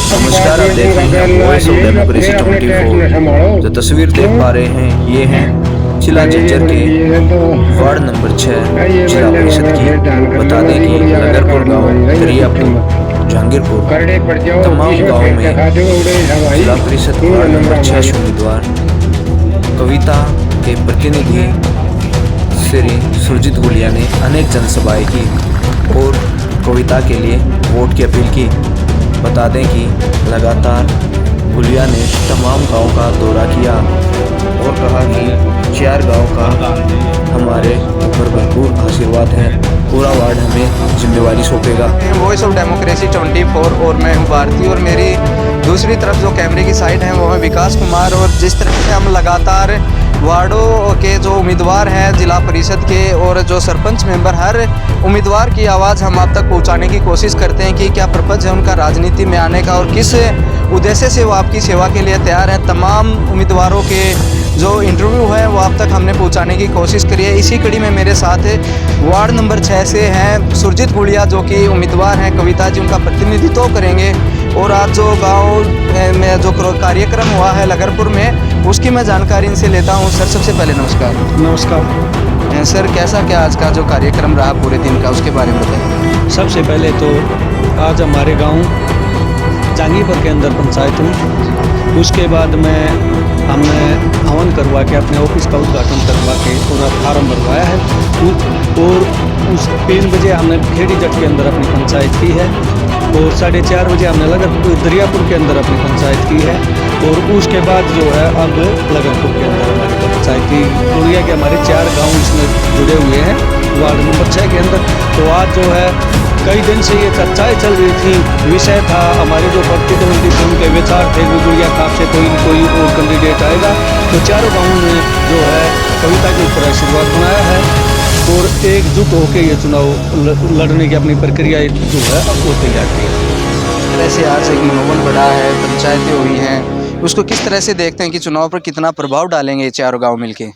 नमस्कार, आप देख रहे हैं वॉइस ऑफ डेमोक्रेसी 24। जो तस्वीर देख पा रहे हैं ये हैं जिला झज्जर के वार्ड नंबर 6 जिला परिषद की। बता दें कि लगरपुर गांव, दरियापुर, जहांगीरपुर तमाम गाँव में जिला परिषद वार्ड नंबर 6 से उम्मीदवार कविता के प्रतिनिधि श्री सुरजीत गुलिया ने अनेक जनसभाएं की और कविता के लिए वोट की अपील की। बता दें कि लगातार गुलिया ने तमाम गांव का दौरा किया और कहा कि 4 गांव का हमारे ऊपर भरपूर आशीर्वाद है, पूरा वार्ड हमें जिम्मेवारी सौंपेगा। वॉइस ऑफ डेमोक्रेसी 24 और मैं हूं भारती और मेरी दूसरी तरफ जो कैमरे की साइड है वो है विकास कुमार। और जिस तरह से हम लगातार वार्डों के जो उम्मीदवार हैं जिला परिषद के और जो सरपंच मेंबर, हर उम्मीदवार की आवाज़ हम आप तक पहुंचाने की कोशिश करते हैं कि क्या पर्पज़ है उनका राजनीति में आने का और किस उद्देश्य से वो आपकी सेवा के लिए तैयार हैं। तमाम उम्मीदवारों के जो इंटरव्यू है वो आप तक हमने पहुंचाने की कोशिश करी है। इसी कड़ी में मेरे साथ वार्ड नंबर 6 से हैं सुरजीत गुलिया जो कि उम्मीदवार हैं, कविता जी उनका प्रतिनिधित्व करेंगे। और आज जो गांव में जो कार्यक्रम हुआ है लगरपुर में, उसकी मैं जानकारी इनसे लेता हूं। सर, सबसे पहले नमस्कार। नमस्कार सर, कैसा क्या आज का जो कार्यक्रम रहा पूरे दिन का, उसके बारे में बताइए। सबसे पहले तो आज हमारे गांव जहांगीरपुर के अंदर पंचायत हूँ, उसके बाद में हमने हवन करवा के अपने ऑफिस का उद्घाटन करवा के पूरा फार्म भरवाया है। और उस 3 बजे हमने खेड़ी जट के अंदर अपनी पंचायत की है और 4:30 बजे हमने दरियापुर के अंदर अपनी पंचायत की है। और उसके बाद जो है अब लगरपुर के अंदर हमारी पंचायत की गुड़िया के हमारे 4 गांव इसमें जुड़े हुए हैं वार्ड नंबर 6 के अंदर। तो आज जो है कई दिन से ये चर्चाएँ चल रही थी, विषय था हमारे जो प्रतिद्वंदी थे उनके विचार थे कि गुड़िया खाप से कोई और कैंडिडेट आएगा। तो 4 गाँवों ने जो है कविता के ऊपर आशीर्वाद बनाया है और एकजुट होकर ये चुनाव लड़ने की अपनी प्रक्रिया जो है अब वो तैयार की है। वैसे आज एक मनोबल बढ़ा है, पंचायतें हुई हैं, उसको किस तरह से देखते हैं कि चुनाव पर कितना प्रभाव डालेंगे ये 4 गाँव मिलके?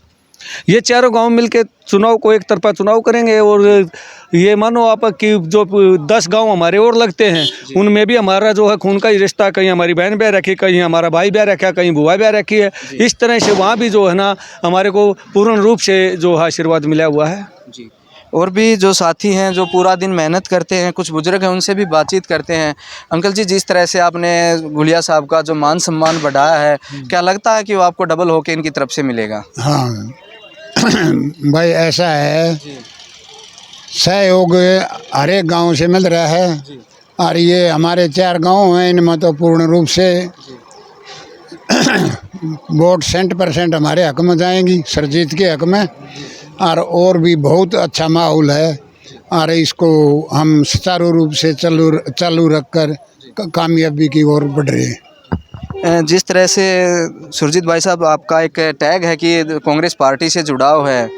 ये 4 गांव मिलके चुनाव को एक तरफा चुनाव करेंगे। और ये मानो आप कि जो 10 गांव हमारे और लगते हैं उनमें भी हमारा जो है खून का ही रिश्ता, कहीं हमारी बहन ब्याह रखी, कहीं हमारा भाई ब्याह रखा, कहीं बुआ ब्याह रखी है। इस तरह से वहाँ भी जो है ना हमारे को पूर्ण रूप से जो आशीर्वाद मिला हुआ है जी। और भी जो साथी हैं जो पूरा दिन मेहनत करते हैं, कुछ बुजुर्ग हैं, उनसे भी बातचीत करते हैं। अंकल जी, जिस तरह से आपने गुलिया साहब का जो मान सम्मान बढ़ाया है, क्या लगता है कि वो आपको डबल होके इनकी तरफ से मिलेगा? हाँ भाई, ऐसा है, सहयोग हर एक गाँव से मिल रहा है और ये हमारे 4 गांव हैं, इनमें तो पूर्ण रूप से वोट 100% हमारे हक में जाएंगी, सरजीत के हक में। और भी बहुत अच्छा माहौल है और इसको हम सुचारू रूप से चालू रखकर कामयाबी की ओर बढ़ रहे हैं। जिस तरह से सुरजीत भाई साहब, आपका एक टैग है कि कांग्रेस पार्टी से जुड़ाव है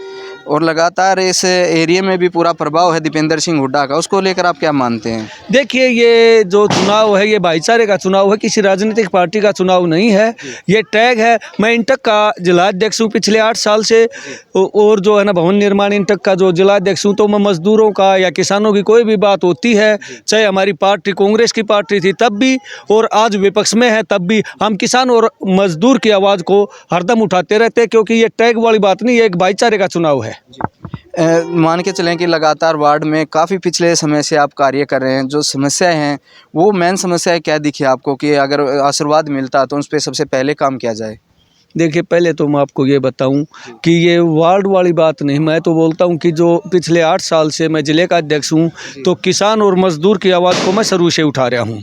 और लगातार इस एरिया में भी पूरा प्रभाव है दीपेंद्र सिंह हुड्डा का, उसको लेकर आप क्या मानते हैं? देखिए, ये जो चुनाव है ये भाईचारे का चुनाव है, किसी राजनीतिक पार्टी का चुनाव नहीं है। ये टैग है। मैं इंटक का जिलाध्यक्ष हूँ पिछले 8 साल से और जो है ना भवन निर्माण इंटक का जो जिलाध्यक्ष हूँ। तो मैं मजदूरों का या किसानों की कोई भी बात होती है, चाहे हमारी पार्टी कांग्रेस की पार्टी थी तब भी और आज विपक्ष में है तब भी, हम किसान और मजदूर की आवाज़ को हरदम उठाते रहते हैं, क्योंकि ये टैग वाली बात नहीं है, एक भाईचारे का चुनाव है। मान के चलें कि लगातार वार्ड में काफ़ी पिछले समय से आप कार्य कर रहे हैं, जो समस्याएं हैं वो मेन समस्याएं क्या दिखी आपको कि अगर आशीर्वाद मिलता तो उस पर सबसे पहले काम किया जाए? देखिए, पहले तो मैं आपको ये बताऊं कि ये वार्ड वाली बात नहीं, मैं तो बोलता हूं कि जो पिछले 8 साल से मैं ज़िले का अध्यक्ष हूं तो किसान और मज़दूर की आवाज़ को मैं शुरू से उठा रहा हूं।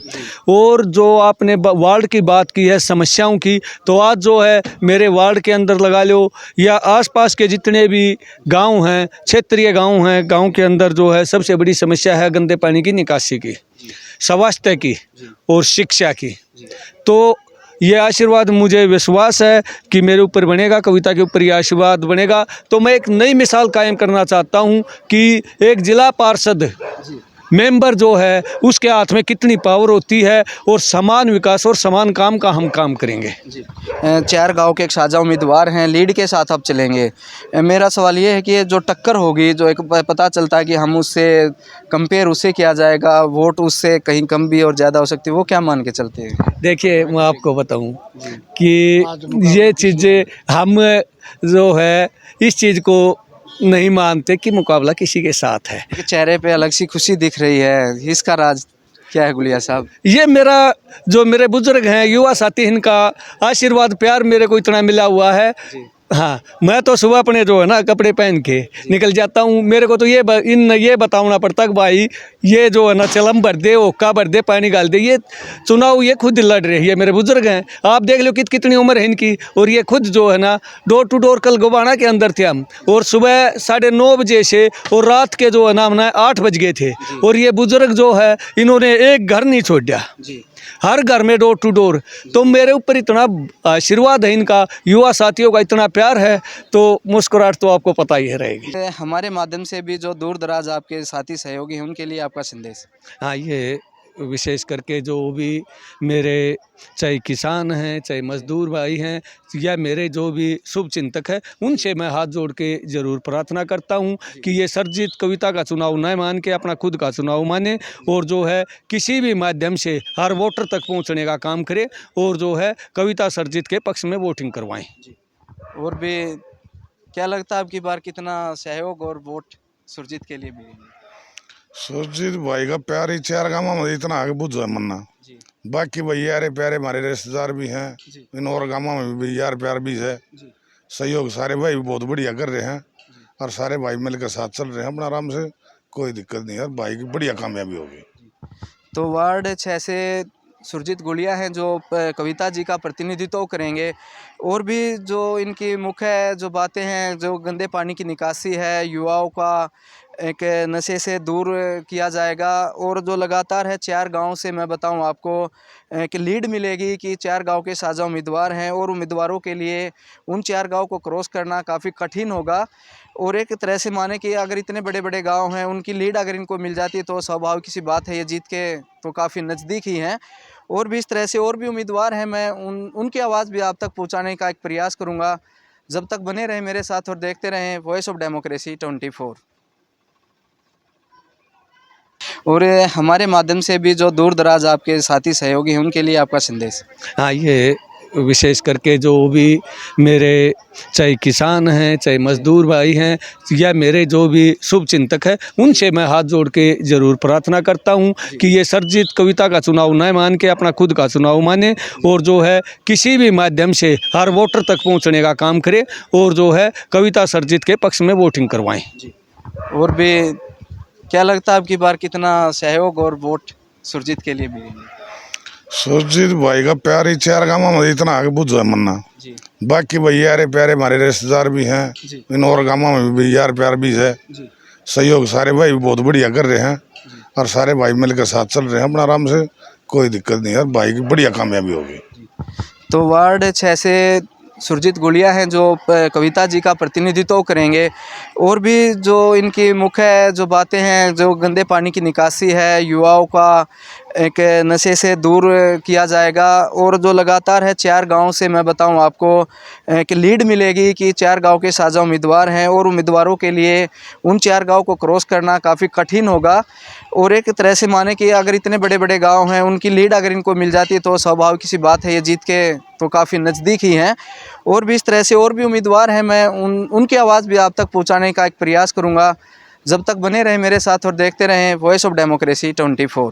और जो आपने वार्ड की बात की है समस्याओं की, तो आज जो है मेरे वार्ड के अंदर लगा लो या आसपास के जितने भी गांव हैं, क्षेत्रीय गांव हैं, गांव के अंदर जो है सबसे बड़ी समस्या है गंदे पानी की निकासी की, स्वास्थ्य की और शिक्षा की। तो ये आशीर्वाद, मुझे विश्वास है कि मेरे ऊपर बनेगा, कविता के ऊपर ये आशीर्वाद बनेगा। तो मैं एक नई मिसाल कायम करना चाहता हूँ कि एक जिला पार्षद मेंबर जो है उसके हाथ में कितनी पावर होती है, और समान विकास और समान काम का हम काम करेंगे। जी 4 गांव के एक साझा उम्मीदवार हैं, लीड के साथ आप चलेंगे। मेरा सवाल ये है कि जो टक्कर होगी, जो एक पता चलता है कि हम उससे कंपेयर उससे किया जाएगा, वोट उससे कहीं कम भी और ज़्यादा हो सकती है, वो क्या मान के चलते हैं? देखिए मैं आपको बताऊं कि ये चीज़ें हम जो है इस चीज़ को नहीं मानते कि मुकाबला किसी के साथ है। कि चेहरे पे अलग सी खुशी दिख रही है, इसका राज क्या है गुलिया साहब? ये मेरे बुजुर्ग हैं, युवा साथी, इनका आशीर्वाद प्यार मेरे को इतना मिला हुआ है। हाँ, मैं तो सुबह अपने जो है ना कपड़े पहन के निकल जाता हूँ। मेरे को तो ये बताना पड़ता कि भाई ये जो है ना चलम भर दे, ओक्का भर दे, पानी डाल दे। ये चुनाव ये खुद लड़ रही है, मेरे बुजुर्ग हैं। आप देख लो कितनी उम्र है इनकी, और ये खुद जो है ना डोर टू डोर कल गोबाना के अंदर थे हम, और सुबह 9:30 बजे से और रात के जो है ना हमने 8 बज गए थे। और ये बुजुर्ग जो है इन्होंने एक घर नहीं छोड़ा, हर घर में डोर टू डोर। तो मेरे ऊपर इतना आशीर्वाद है इनका, युवा साथियों का इतना प्यार है, तो मुस्कुराहट तो आपको पता ही है रहेगी। हमारे माध्यम से भी जो दूर दराज आपके साथी सहयोगी हैं, उनके लिए आपका संदेश? हाँ, ये विशेष करके जो भी मेरे चाहे किसान हैं, चाहे मजदूर भाई हैं, या मेरे जो भी शुभ चिंतक हैं, उनसे मैं हाथ जोड़ के ज़रूर प्रार्थना करता हूं कि ये सरजीत कविता का चुनाव न मान के अपना खुद का चुनाव माने, और जो है किसी भी माध्यम से हर वोटर तक पहुंचने का काम करे, और जो है कविता सरजीत के पक्ष में वोटिंग करवाएं। और भी क्या लगता है आपकी बार कितना सहयोग और वोट सुरजीत के लिए मिलेंगे? सुरजीत भाई का प्यार ही 4 गाँव में इतना आगे बुझ है मन्ना। जी बाकी भैया यारे प्यारे हमारे रिश्तेदार भी हैं, जी इन और गाँव में भी यार प्यार भी है। जी सहयोग सारे भाई भी बहुत बढ़िया कर रहे हैं, और सारे भाई मिलकर साथ चल रहे हैं अपना आराम से, कोई दिक्कत नहीं है। भाई की बढ़िया कामयाबी होगी। तो वार्ड 6 से सुरजीत गुलिया हैं जो कविता जी का प्रतिनिधित्व करेंगे। और भी जो इनकी मुख्य जो बातें हैं, जो गंदे पानी की निकासी है, युवाओं का एक नशे से दूर किया जाएगा, और जो लगातार है 4 गांव से मैं बताऊं आपको कि लीड मिलेगी कि 4 गांव के साझा उम्मीदवार हैं, और उम्मीदवारों के लिए उन 4 गांव को क्रॉस करना काफ़ी कठिन होगा। और एक तरह से माने कि अगर इतने बड़े बड़े गांव हैं, उनकी लीड अगर इनको मिल जाती है तो स्वाभाविक सी बात है, ये जीत के तो काफ़ी नज़दीक ही हैं। और भी इस तरह से और भी उम्मीदवार हैं, मैं उनकी आवाज़ भी आप तक पहुँचाने का एक प्रयास करूँगा। जब तक बने रहें मेरे साथ और देखते रहें वॉइस ऑफ डेमोक्रेसी 24। और हमारे माध्यम से भी जो दूर दराज आपके साथी सहयोगी हैं, उनके लिए आपका संदेश? हाँ, ये विशेष करके जो भी मेरे चाहे किसान हैं, चाहे मजदूर भाई हैं, या मेरे जो भी शुभ चिंतक हैं, उनसे मैं हाथ जोड़ के ज़रूर प्रार्थना करता हूं कि ये सरजीत कविता का चुनाव न मान के अपना खुद का चुनाव माने, और जो है किसी भी माध्यम से हर वोटर तक पहुंचने का काम करे, और जो है कविता सरजीत के पक्ष में वोटिंग करवाएं। और भी क्या लगता है आपकी बार कितना सहयोग और वोट सुरजीत के लिए मिलेंगे? सुरजीत भाई का प्यार ही 4 गाँव में इतना आगे बुझ है मन्ना। जी बाकी भैया यारे प्यारे हमारे रिश्तेदार भी हैं, जी इन और गाँव में भी यार प्यार भी है। जी सहयोग सारे भाई भी बहुत बढ़िया कर रहे हैं, और सारे भाई मिलकर साथ चल रहे हैं अपना आराम से, कोई दिक्कत नहीं है। भाई की बढ़िया कामयाबी होगी। तो वार्ड 6 से सुरजीत गुलिया हैं जो कविता जी का प्रतिनिधित्व करेंगे। और भी जो इनकी मुख्य जो बातें हैं, जो गंदे पानी की निकासी है, युवाओं का एक नशे से दूर किया जाएगा, और जो लगातार है 4 गांव से मैं बताऊं आपको कि लीड मिलेगी कि 4 गांव के साझा उम्मीदवार हैं, और उम्मीदवारों के लिए उन 4 गांव को क्रॉस करना काफ़ी कठिन होगा। और एक तरह से माने कि अगर इतने बड़े बड़े गांव हैं, उनकी लीड अगर इनको मिल जाती है तो स्वाभाविक सी बात है, ये जीत के तो काफ़ी नज़दीक ही हैं। और भी इस तरह से और भी उम्मीदवार हैं, मैं उनकी आवाज़ भी आप तक पहुँचाने का एक प्रयास करूँगा। जब तक बने रहें मेरे साथ और देखते रहें वॉइस ऑफ डेमोक्रेसी 24।